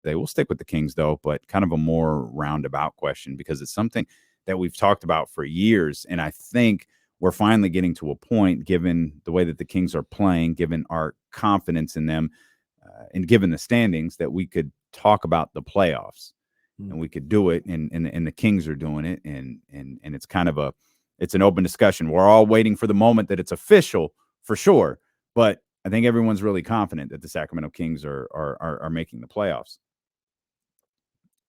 We'll stick with the Kings, though, but kind of a more roundabout question because it's something that we've talked about for years. And I think we're finally getting to a point, given the way that the Kings are playing, given our confidence in them, and given the standings, that we could talk about the playoffs. And we could do it, and the Kings are doing it, and it's kind of it's an open discussion. We're all waiting for the moment that it's official for sure, but I think everyone's really confident that the Sacramento Kings are making the playoffs.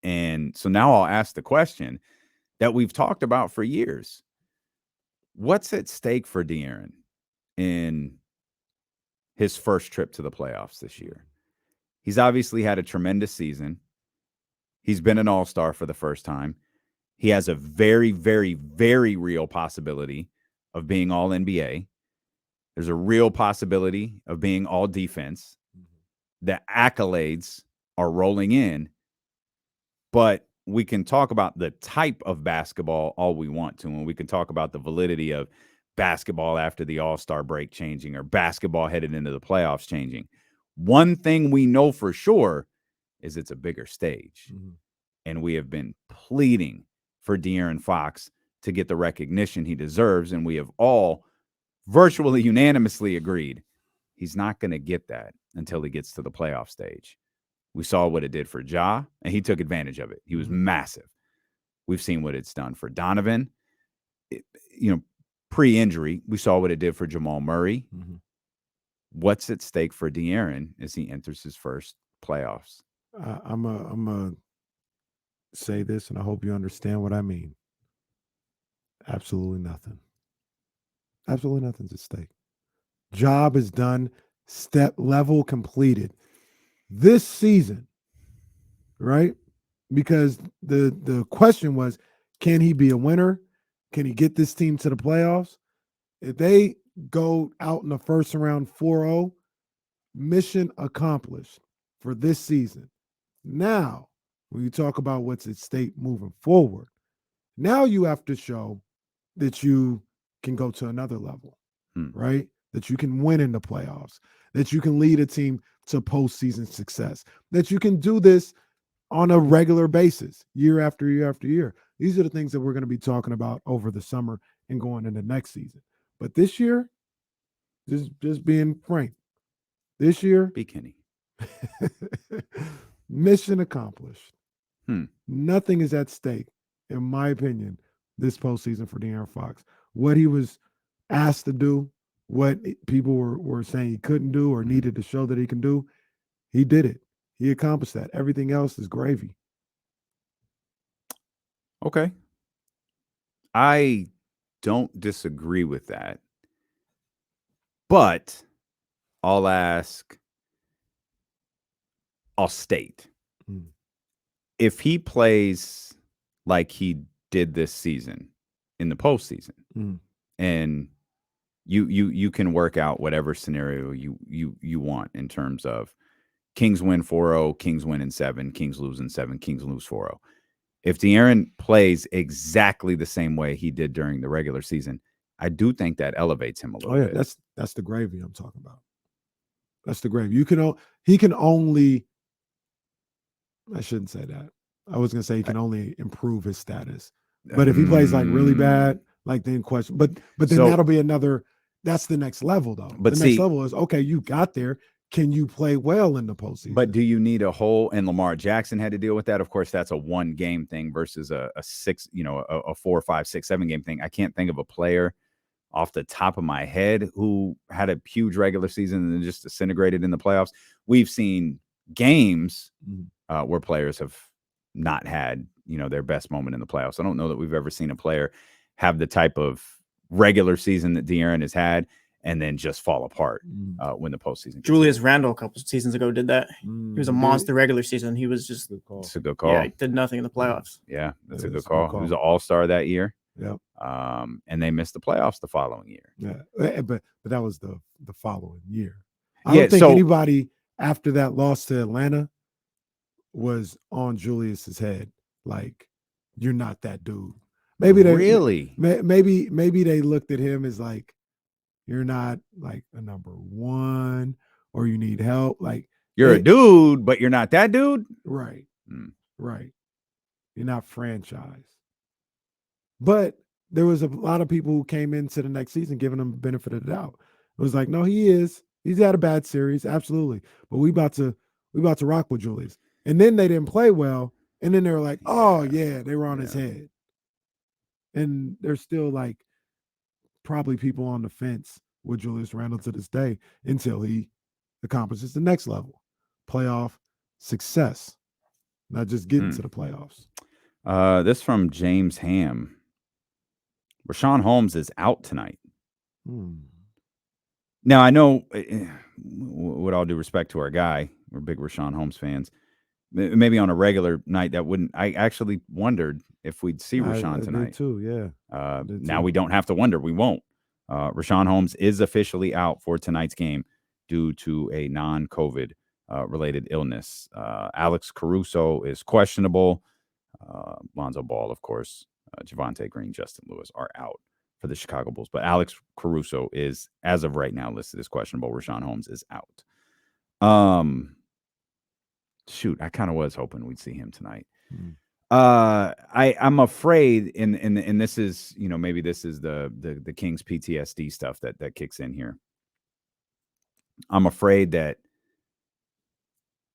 And so now I'll ask the question that we've talked about for years: what's at stake for De'Aaron in his first trip to the playoffs this year? He's obviously had a tremendous season. He's been an all-star for the first time. He has a very, very, very real possibility of being all NBA. There's a real possibility of being all defense. The accolades are rolling in, but we can talk about the type of basketball all we want to, and we can talk about the validity of basketball after the all-star break changing or basketball headed into the playoffs changing. One thing we know for sure is it's a bigger stage. And we have been pleading for De'Aaron Fox to get the recognition he deserves, and we have all virtually unanimously agreed he's not going to get that until he gets to the playoff stage. We saw what it did for Ja, and he took advantage of it. He was massive. We've seen what it's done for Donovan. Pre-injury, we saw what it did for Jamal Murray. What's at stake for De'Aaron as he enters his first playoffs? I'm a say this, and I hope you understand what I mean. Absolutely nothing. Absolutely nothing's at stake. Job is done. Step level completed. This season, right? Because the question was, can he be a winner? Can he get this team to the playoffs? If they go out in the first round 4-0, mission accomplished for this season. Now, when you talk about what's at stake moving forward, now you have to show that you can go to another level, right? That you can win in the playoffs, that you can lead a team to postseason success, that you can do this on a regular basis, year after year after year. These are the things that we're going to be talking about over the summer and going into next season. But this year, just being frank, this year, Be Kenny. mission accomplished. Nothing is at stake, in my opinion, this postseason for De'Aaron Fox. What he was asked to do, what people were saying he couldn't do or needed to show that he can do, he did it. He accomplished that. Everything else is gravy. Okay. I don't disagree with that. But I'll state. If he plays like he did this season in the postseason, and you can work out whatever scenario you want in terms of Kings win 4-0, Kings win in 7, Kings lose in 7, Kings lose 4-0. If De'Aaron plays exactly the same way he did during the regular season, I do think that elevates him a little bit. That's the gravy I'm talking about. That's the gravy. He can only, I shouldn't say that. I was going to say he can only improve his status. But if he plays like really bad, like then question. But then that'll be another, that's the next level though. But the next level is, okay, you got there. Can you play well in the postseason? But do you need a whole, and Lamar Jackson had to deal with that. Of course, that's a 1 game thing versus a 6, a 4, 5, 6, 7 game thing. I can't think of a player off the top of my head who had a huge regular season and then just disintegrated in the playoffs. We've seen games where players have not had, their best moment in the playoffs. I don't know that we've ever seen a player have the type of regular season that De'Aaron has had and then just fall apart when the postseason. Julius Randle a couple of seasons ago did that. He was a monster regular season. He was just it's a good call. Yeah, he did nothing in the playoffs. Yeah, that's a good call. He was an all-star that year. Yeah. And they missed the playoffs the following year. Yeah. But that was the following year. I don't think anybody after that loss to Atlanta was on Julius's head. Like, you're not that dude. Maybe they maybe they looked at him as like, you're not like a number 1 or you need help. Like, You're a dude, but you're not that dude. Right. Mm. Right. You're not franchised. But there was a lot of people who came into the next season giving him the benefit of the doubt. It was like, no, he is. He's had a bad series, absolutely. But we about to rock with Julius. And then they didn't play well. And then they were like, oh yeah, they were on his head. And there's still like probably people on the fence with Julius Randle to this day until he accomplishes the next level. Playoff success. Not just getting to the playoffs. This from James Ham. Rashawn Holmes is out tonight. Now, I know, with all due respect to our guy, we're big Rashawn Holmes fans. Maybe on a regular night that wouldn't. I actually wondered if we'd see Rashawn tonight. I did too, yeah. Now we don't have to wonder. We won't. Rashawn Holmes is officially out for tonight's game due to a non-COVID related illness. Alex Caruso is questionable. Lonzo Ball, of course, Javonte Green, Justin Lewis are out for the Chicago Bulls. But Alex Caruso is, as of right now, listed as questionable. Rashawn Holmes is out. Shoot, I kind of was hoping we'd see him tonight. I'm afraid, and this is, maybe this is the Kings PTSD stuff that kicks in here. I'm afraid that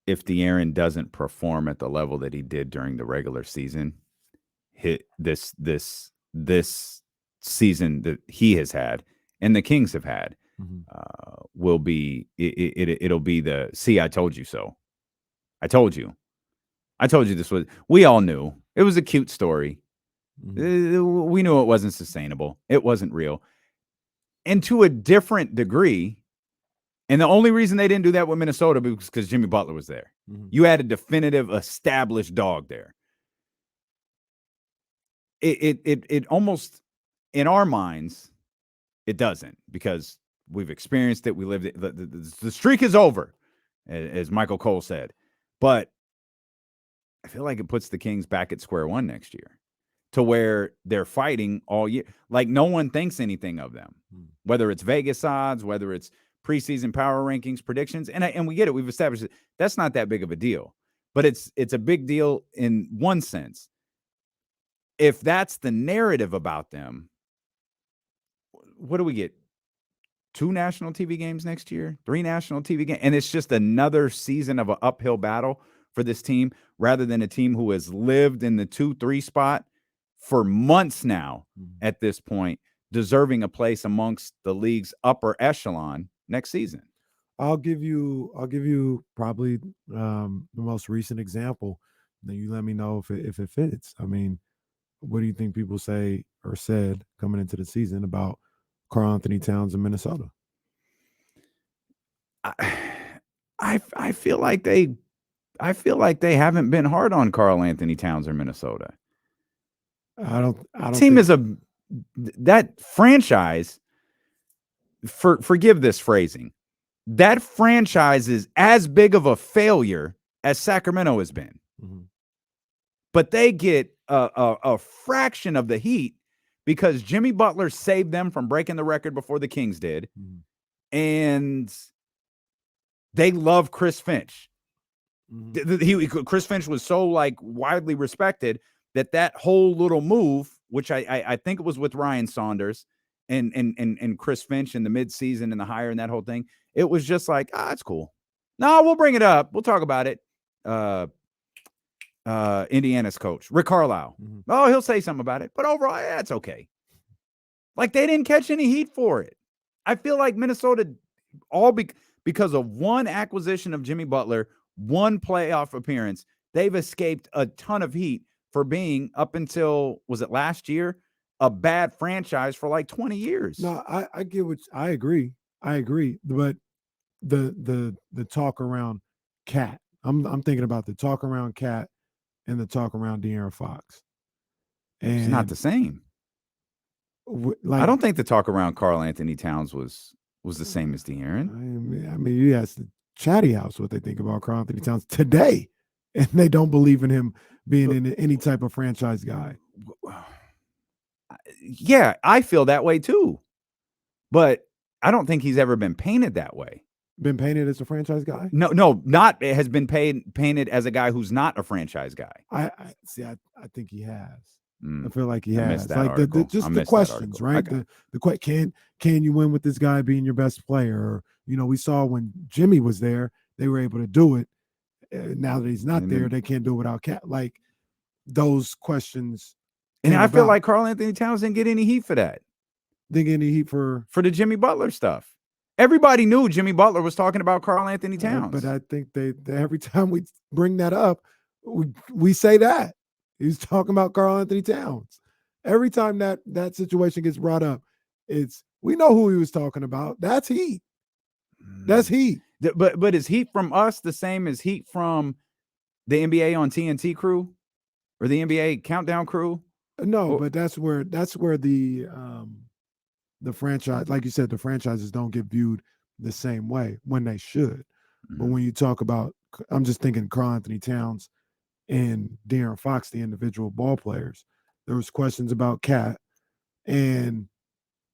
if De'Aaron doesn't perform at the level that he did during the regular season, this season that he has had and the Kings have had will be it'll be the see, I told you so. I told you this was. We all knew it was a cute story. We knew it wasn't sustainable. It wasn't real, and to a different degree. And the only reason they didn't do that with Minnesota was because Jimmy Butler was there. You had a definitive, established dog there. It almost, in our minds, it doesn't, because we've experienced it. We lived it. The streak is over, as Michael Cole said. But I feel like it puts the Kings back at square one next year, to where they're fighting all year. Like, no one thinks anything of them, whether it's Vegas odds, whether it's preseason power rankings, predictions. And we get it. We've established it. That's not that big of a deal, but it's a big deal in one sense. If that's the narrative about them, what do we get? 2 national TV games next year, 3 national TV games. And it's just another season of an uphill battle for this team, rather than a team who has lived in the 2-3 spot for months now at this point, deserving a place amongst the league's upper echelon next season. I'll give you probably the most recent example. Then you let me know if it fits. I mean, what do you think people say or said coming into the season about Karl Anthony Towns in Minnesota? I feel like they haven't been hard on Karl Anthony Towns or Minnesota. I don't team is that franchise. Forgive this phrasing. That franchise is as big of a failure as Sacramento has been. But they get a fraction of the heat because Jimmy Butler saved them from breaking the record before the Kings did. And they love Chris Finch. Chris Finch was so widely respected that whole little move, which I think it was with Ryan Saunders and Chris Finch in the midseason and the hire and that whole thing, it was just like, it's cool. No, we'll bring it up. We'll talk about it. Indiana's coach, Rick Carlisle. Oh, he'll say something about it. But overall, it's okay. Like, they didn't catch any heat for it. I feel like Minnesota, because of one acquisition of Jimmy Butler, one playoff appearance, they've escaped a ton of heat for being, up until, was it last year, a bad franchise for 20 years. No, I get what I agree. But the talk around Cat, I'm thinking about the talk around Cat and the talk around De'Aaron Fox. And it's not the same. I don't think the talk around Karl Anthony Towns was the same as De'Aaron. I mean, you ask the Chatty House what they think about Karl Anthony Towns today, and they don't believe in him being in any type of franchise guy. Yeah, I feel that way too, but I don't think he's ever been painted that way. been painted as a franchise guy? No, not has been painted as a guy who's not a franchise guy. I see. I think he has. I Mm, feel like he I has. missed that Like article. just I the missed that questions, article. right? Can you win with this guy being your best player? Or, we saw when Jimmy was there, they were able to do it. Now that he's not And there, then- they can't do it without Cat. Like those questions. And came I feel about. like Karl Anthony Towns didn't get any heat for that, Think any heat for for the Jimmy Butler stuff. Everybody knew Jimmy Butler was talking about Karl Anthony Towns. But I think they every time we bring that up, we say that he's talking about Karl Anthony Towns. Every time that situation gets brought up, we know who he was talking about. That's heat. That's heat. But is heat from us the same as heat from the NBA on TNT crew or the NBA countdown crew? No, but that's where the franchise, like you said, the franchises don't get viewed the same way when they should. But when you talk about, I'm just thinking Karl Anthony Towns and De'Aaron Fox, the individual ball players, there was questions about Cat, and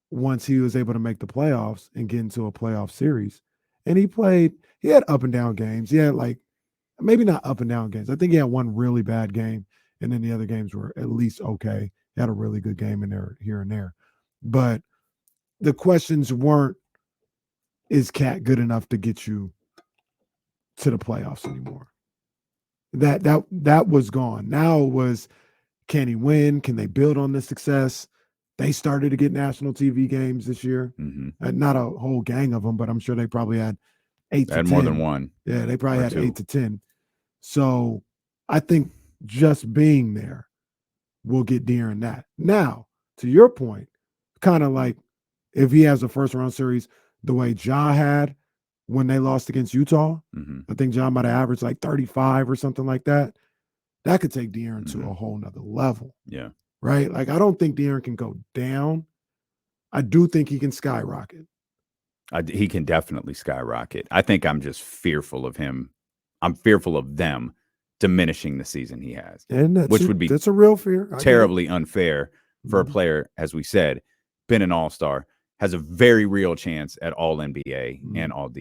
once he was able to make the playoffs and get into a playoff series, and he had up and down games. He had maybe not up and down games. I think he had one really bad game, and then the other games were at least okay. He had a really good game in there here and there. But the questions weren't, is Cat good enough to get you to the playoffs anymore? That was gone. Now it was, can he win? Can they build on this success? They started to get national TV games this year. Not a whole gang of them, but I'm sure they probably had 8 to 10. More than one. Yeah, they probably had 2. 8 to 10. So I think just being there will get De'Aaron that. Now, to your point, kind of like if he has a first round series the way Ja had when they lost against Utah, I think Ja might have averaged like 35 or something like that. That could take De'Aaron to a whole nother level. Yeah. Right? Like, I don't think De'Aaron can go down. I do think he can skyrocket. He can definitely skyrocket. I think I'm just fearful of him. I'm fearful of them diminishing the season he has, And that's a real fear. Terribly unfair for a player, as we said, been an all-star, has a very real chance at all NBA and all